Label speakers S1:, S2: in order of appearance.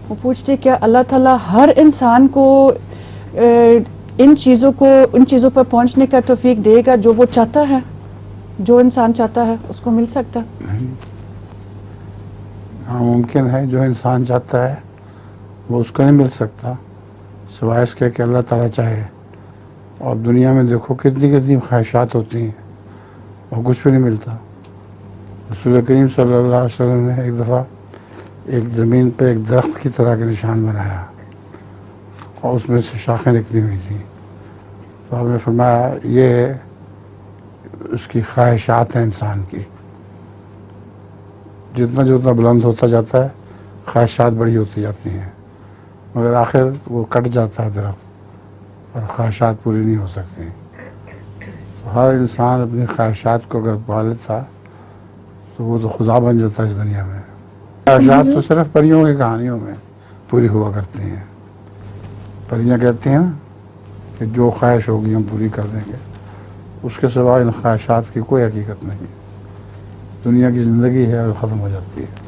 S1: وہ پوچھتے کیا اللہ تعالیٰ ہر انسان کو ان چیزوں پر پہنچنے کا توفیق دے گا جو وہ چاہتا ہے؟ جو انسان چاہتا ہے اس کو مل سکتا؟
S2: ہاں ممکن ہے، جو انسان چاہتا ہے وہ اس کو نہیں مل سکتا سوائے اس کے کہ اللہ تعالیٰ چاہے. اور دنیا میں دیکھو کتنی کتنی خواہشات ہوتی ہیں اور کچھ بھی نہیں ملتا. رسول کریم صلی اللہ علیہ وسلم نے ایک دفعہ ایک زمین پہ ایک درخت کی طرح کے نشان بنایا اور اس میں سے شاخیں نکلی ہوئی تھیں. تو آپ نے فرمایا یہ اس کی خواہشات ہیں انسان کی. جتنا جتنا بلند ہوتا جاتا ہے خواہشات بڑی ہوتی جاتی ہیں، مگر آخر وہ کٹ جاتا ہے درخت اور خواہشات پوری نہیں ہو سکتی. ہر انسان اپنی خواہشات کو اگر پا لیتا تو وہ تو خدا بن جاتا ہے اس دنیا میں. خواہشات تو صرف پریوں کی کہانیوں میں پوری ہوا کرتی ہیں. پریاں کہتی ہیں نا کہ جو خواہش ہوگی ہم پوری کر دیں گے، اس کے سوا ان خواہشات کی کوئی حقیقت نہیں. دنیا کی زندگی ہے اور ختم ہو جاتی ہے.